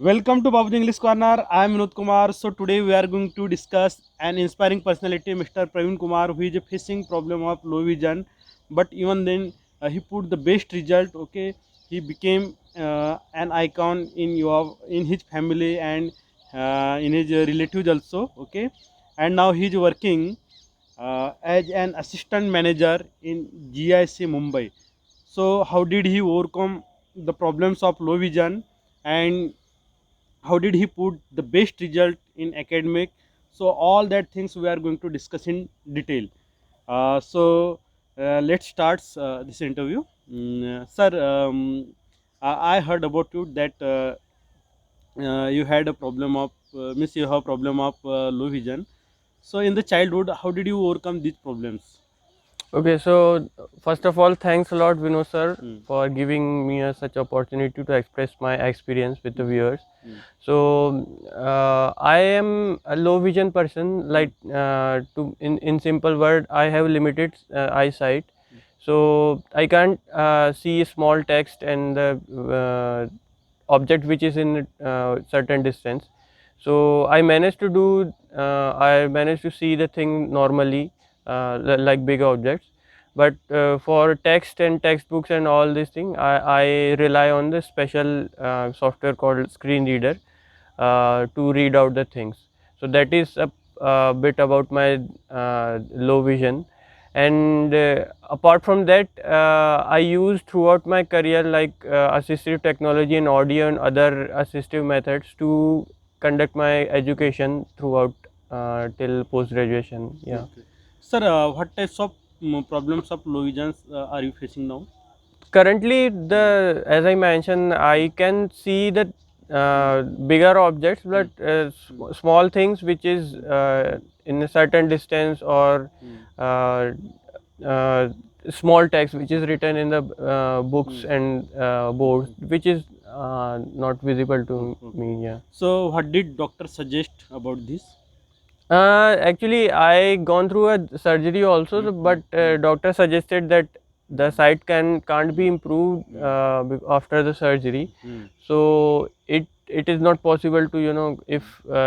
Welcome to Babuji English Corner. I am Vinod Kumar. So today we are going to discuss an inspiring personality, Mr. Praveen Kumar, who is facing problem of low vision, but even then he put the best result. Okay, he became an icon in his family and in his relatives also. Okay, and now he is working as an assistant manager in GIC Mumbai. So how did he overcome the problems of low vision, and how did he put the best result in academic? So all that things we are going to discuss in detail. Let's start this interview. Sir, I heard about you that you had a problem of means you have a problem of low vision. So in the childhood, how did you overcome these problems? Okay, so first of all, thanks a lot, Vinod sir, Hmm. for giving me such opportunity to express my experience with the viewers. Hmm. So I am a low vision person. Hmm. To in simple word, I have limited eyesight, so I can't see small text and the object which is in certain distance. So I managed to do. I managed to see the thing normally, like big objects, but for text and textbooks and all these things I rely on the special software called screen reader to read out the things. So that is a bit about my low vision. And apart from that, I use throughout my career like assistive technology and audio and other assistive methods to conduct my education throughout till post graduation. Yeah. Okay. Sir, what types of problems of low vision are you facing now? Currently, the as I mentioned, I can see the bigger objects, but small things which is in a certain distance, or uh, uh, small text which is written in the books and boards, which is not visible to Okay. me. Yeah. So, what did doctor suggest about this? Actually, I gone through a surgery also, but doctor suggested that the sight can't be improved after the surgery. Hmm. So it is not possible to if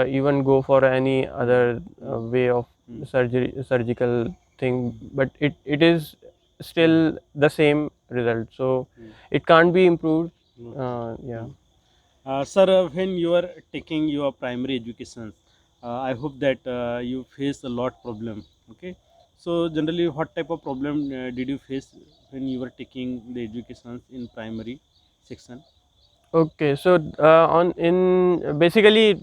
even go for any other way of surgical thing, but it is still the same result. So it can't be improved. Okay. Yeah. Sir, when you are taking your primary education, I hope that you face a lot problem. Okay. So, generally, what type of problem did you face when you were taking the education in primary section? Okay, so on in basically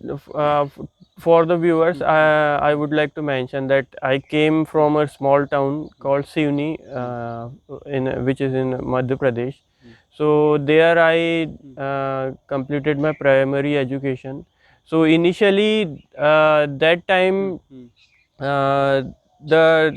for the viewers, I would like to mention that I came from a small town called Sivni, in which is in Madhya Pradesh. So there I completed my primary education. So initially, that time, uh, the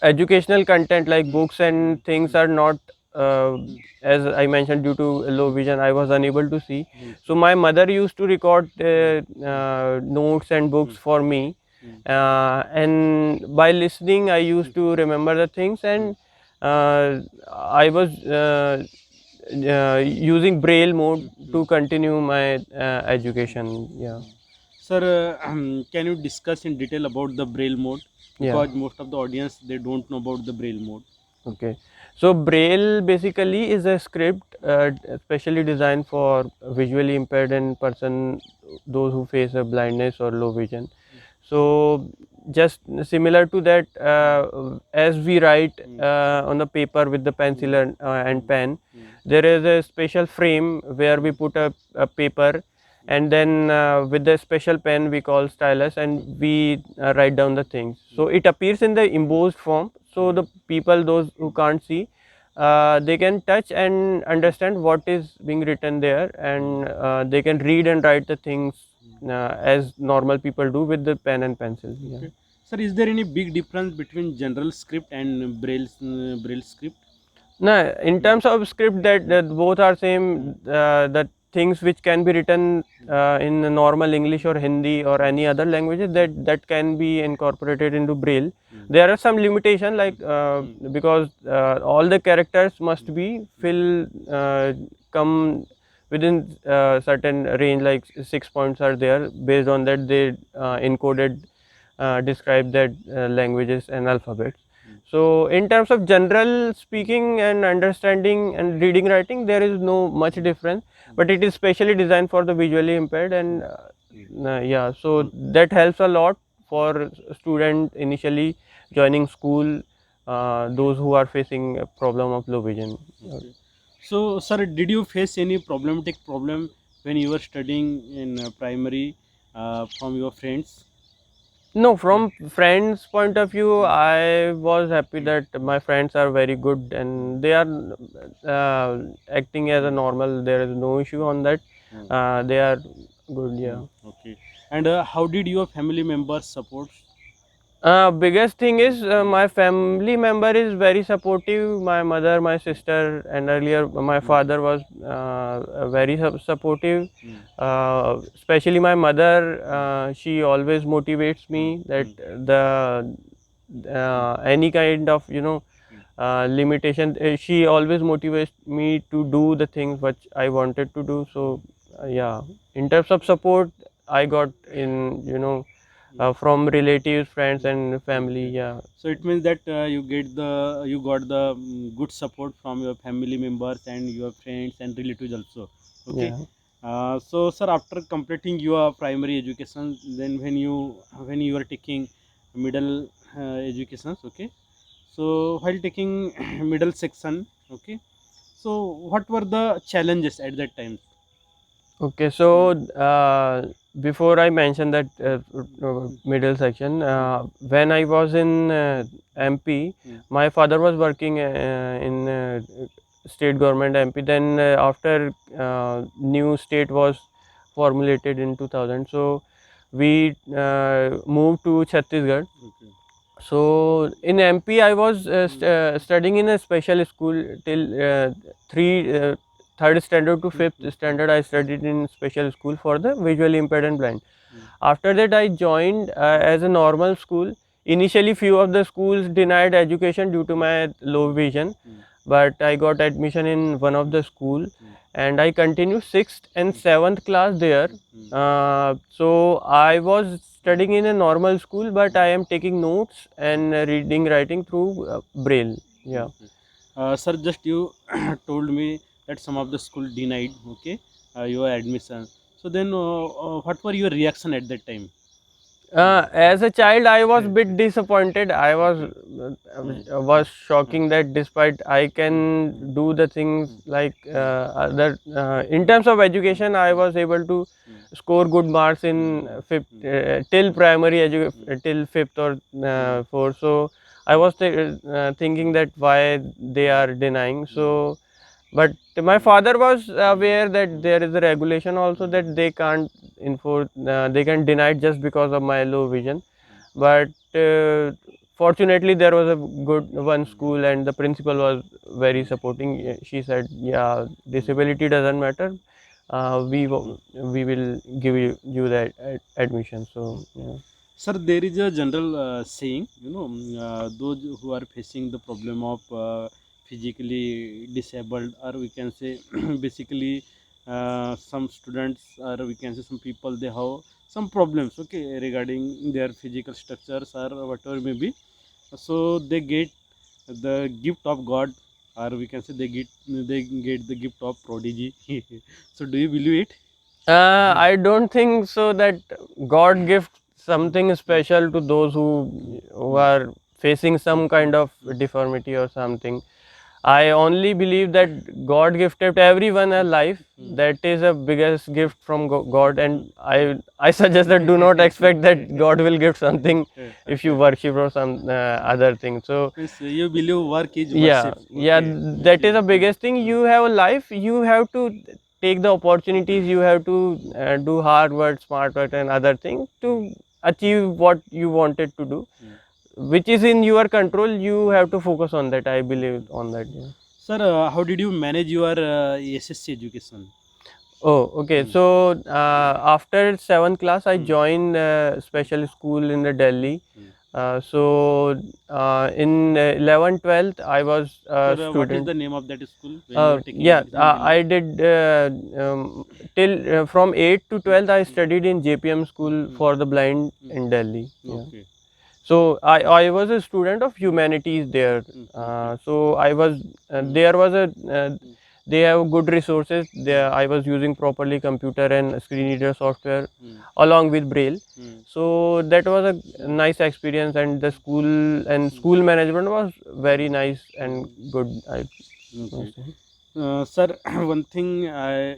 educational content like books and things are not, uh, as I mentioned, due to low vision I was unable to see. So my mother used to record notes and books for me, and by listening I used to remember the things. And I was using braille mode to continue my education. Yeah. Sir, can you discuss in detail about the Braille mode? Yeah. Because most of the audience they don't know about the Braille mode. Okay, so Braille basically is a script specially designed for visually impaired and person, those who face a blindness or low vision. So just similar to that, as we write on the paper with the pencil and pen, there is a special frame where we put a paper, and then with the special pen we call stylus, and we write down the things. So it appears in the embossed form, so the people, those who can't see, they can touch and understand what is being written there, and they can read and write the things as normal people do with the pen and pencil. Yeah. Okay. Sir, is there any big difference between general script and Braille script? No, in terms of script, that both are same. The things which can be written in the normal English or Hindi or any other languages, that can be incorporated into Braille. There are some limitation, like because all the characters must be fill come within certain range, like 6 points are there. Based on that, they encoded describe that languages and alphabets. So in terms of general speaking and understanding and reading writing, there is no much difference, but it is specially designed for the visually impaired, and yeah, so that helps a lot for student initially joining school, those who are facing a problem of low vision. Okay. So, sir, did you face any problematic problem when you were studying in primary from your friends? No, from friends' point of view, I was happy that my friends are very good and they are acting as a normal. There is no issue on that. They are good. Yeah. Okay. And how did your family members support? Biggest thing is my family member is very supportive. My mother, my sister, and earlier my father was very supportive. Especially my mother, she always motivates me that the any kind of limitation. She always motivates me to do the things which I wanted to do. So yeah, in terms of support, I got in from relatives, friends, and family. Yeah, So it means that you got the good support from your family members and your friends and relatives also. Okay. yeah. So sir, after completing your primary education, then when you are taking middle educations, okay. So while taking middle section, okay. So what were the challenges at that time? Okay, so before I mention that middle section, when I was in MP, my father was working in state government MP. Then after new state was formulated in 2000, so we moved to Chhattisgarh. Okay. So in MP, I was studying in a special school till three third standard to fifth standard. I studied in special school for the visually impaired and blind. After that, I joined as a normal school. Initially, few of the schools denied education due to my low vision, but I got admission in one of the school, and I continued sixth and seventh class there. So I was studying in a normal school, but I am taking notes and reading writing through braille. Yeah. Sir, just you told me that some of the school denied, okay, your admission. So then, what were your reaction at that time? As a child, I was bit disappointed. I was shocking that despite I can do the things like other in terms of education, I was able to score good marks in fifth till primary till fifth or fourth. So I was thinking that why they are denying. So but my father was aware that there is a regulation also that they can't enforce, they can deny it just because of my low vision. But fortunately, there was a good one school, and the principal was very supporting. She said, "Yeah, disability doesn't matter. We will give you that admission." So yeah. Sir, there is a general saying, those who are facing the problem of physically disabled, or we can say basically some students, or we can say some people, they have some problems, okay, regarding their physical structures or whatever may be. So they get the gift of God, or we can say they get the gift of prodigy. So do you believe it? I don't think so that God gives something special to those who are facing some kind of deformity or something. I only believe that God gifted everyone a life. That is the biggest gift from God, and I suggest that do not expect that God will give something if you worship or some other thing. So Means you believe work is yeah, worship. yeah, Okay. that is the biggest thing. You have a life, you have to take the opportunities, you have to do hard work, smart work, and other things to achieve what you wanted to do, which is in your control. You have to focus on that. I believe on that. Yeah. Sir, how did you manage your SSC education? Oh, okay. So after seventh class, I joined special school in the Delhi. In 11th 12th I was a Sir, what is student. the name of that school when you are taking Yeah, education in Delhi? I did till from 8th to 12th I studied in JPM school Mm, for the blind mm, in Delhi. Yeah. okay. So I was a student of humanities there. Okay. So I was Mm, there was a mm, they have good resources. mm, There I was using properly computer and screen reader software mm, along with Braille. mm, So that was a mm, nice experience, and the school and mm, school management was very nice and mm. good. I Okay. must say. Sir, one thing I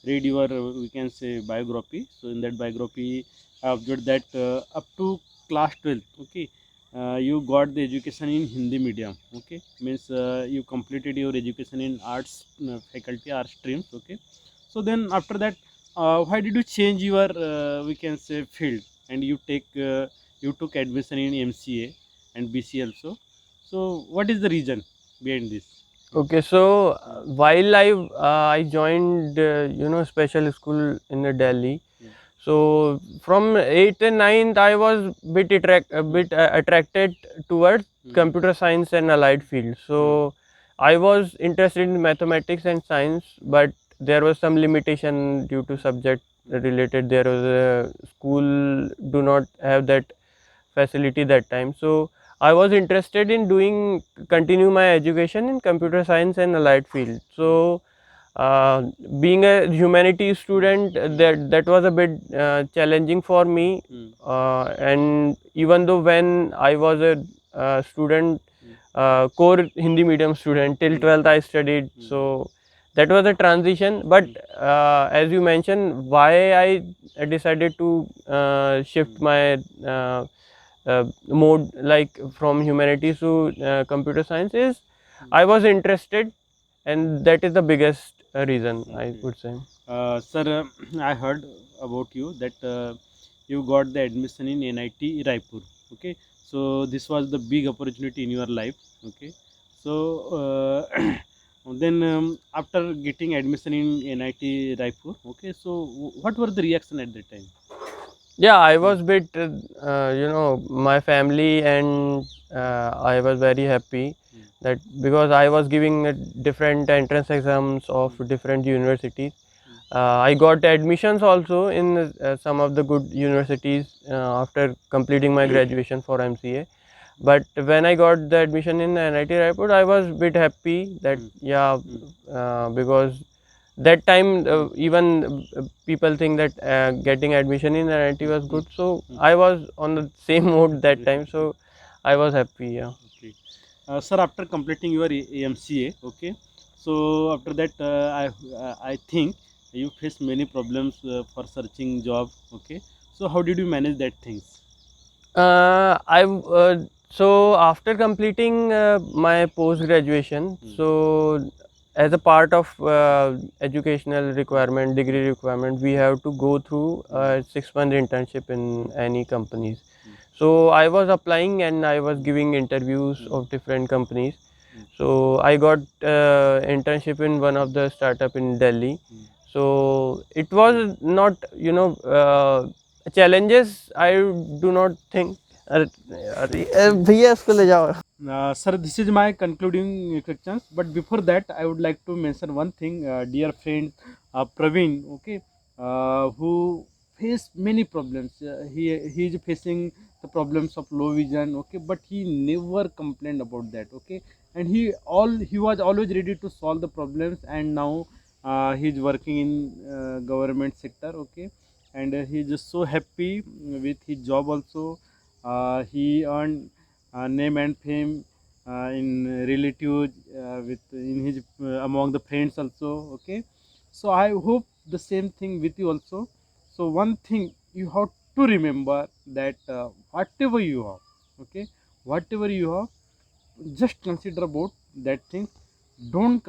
read your, we can say, biography. So in that biography, I observed that up to class 12th, okay, you got the education in Hindi medium, okay, means you completed your education in arts faculty, arts streams, okay. So then after that, why did you change your, we can say, field, and you took admission in MCA and BC also. So what is the reason behind this? Okay, so Mm, while I joined special school in the Delhi. mm, So from 8th and 9th, I was a mm, bit attracted towards mm, computer science and allied field. mm, So I was interested in mathematics and science, but there was some limitation due to subject mm, related. There was a school do not have that facility that time. So I was interested in doing continue my education in computer science and allied field. mm, So uh, being a humanities mm, student, mm, that was a bit challenging for me. mm, And even though when I was a student, mm, core Hindi medium student till mm, 12th I studied. mm, So that was a transition. But mm, as you mentioned, why I decided to shift mm, my mode like from humanities to computer science is mm. I was interested, and that is the biggest reason I Okay. would say. Sir, I heard about you that you got the admission in NIT Raipur. Okay, so this was the big opportunity in your life. Okay, so then after getting admission in NIT Raipur, okay, so what were the reaction at that time? Yeah, I Mm, was bit my family and I was very happy mm, that because I was giving different entrance exams of mm, different universities. mm, I got admissions also in some of the good universities after completing my graduation for MCA. But when I got the admission in NIT Raipur, I was bit happy that mm, yeah, mm, because that time mm, even people think that getting admission in NIT mm, was mm, good. So mm. I was on the same mode that time. Okay. So I was happy. Yeah. Okay. Sir, after completing your AMCA, okay. So after that, I think you face many problems for searching job. Okay. So how did you manage that things? I so after completing my post graduation, Mm, so as a part of educational mm, requirement, mm, degree requirement, we mm, have to go through mm, a 6 month internship in mm, any companies. mm, So I was applying and I was mm, giving interviews mm, of different companies. mm, So I got internship in one of the startup in Delhi. mm, So it mm. was not challenges. I do not think. भैया इसको ले जाओ. Sir, this is my concluding questions. But before that, I would like to mention one thing, dear friend Praveen, okay, who face many problems. He is facing the problems of low vision, okay, but he never complained about that, okay, and he was always ready to solve the problems, and now he is working in government sector, okay, and he is just so happy with his job also. He earned name and fame in relatives with in his among the friends also, okay. So I hope the same thing with you also. So one thing you have to remember that whatever you have, okay, whatever you have, just consider about that thing. Don't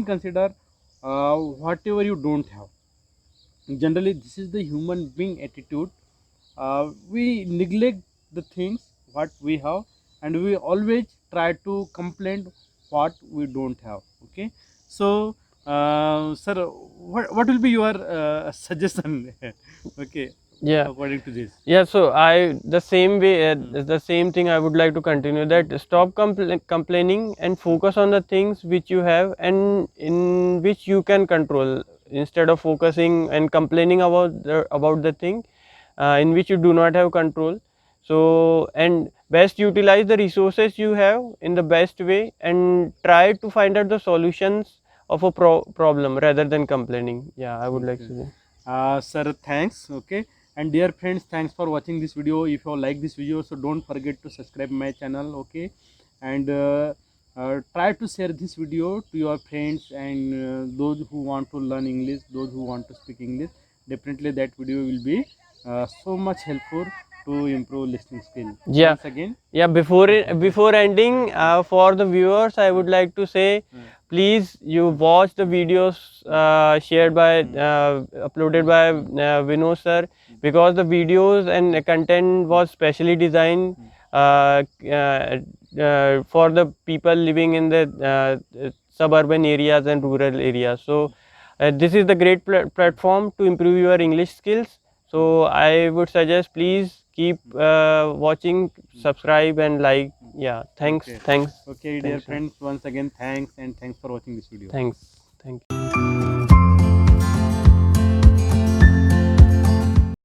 consider whatever you don't have. Generally this is the human being attitude. We neglect the things what we have, and we always try to complain what we don't have, okay. So sir, what will be your suggestion? Okay. Yeah. according to this? Yeah, so the same way, the same thing I would like to continue, that stop complaining and focus on the things which you have and in which you can control, instead of focusing and complaining about the thing in which you do not have control. So, and best utilize the resources you have in the best way and try to find out the solutions of a problem rather than complaining. Yeah, I would like to Okay. say. Sir, thanks. Okay, and dear friends, thanks for watching this video. If you like this video, so don't forget to subscribe my channel. Okay, and try to share this video to your friends and those who want to learn English, those who want to speak English. Definitely that video will be so much helpful to improve listening skill. Yeah. Once again, Yeah, before ending, for the viewers, I would like to say, please you watch the videos shared by uploaded by Vinod sir, because the videos and the content was specially designed for the people living in the suburban areas and rural areas. So this is the great platform to improve your English skills. So I would suggest, please keep watching, subscribe and like. Yeah, thanks, okay, thanks, okay, dear thanks, sir. friends. Once again, thanks and thanks for watching this video. Thanks, thank you.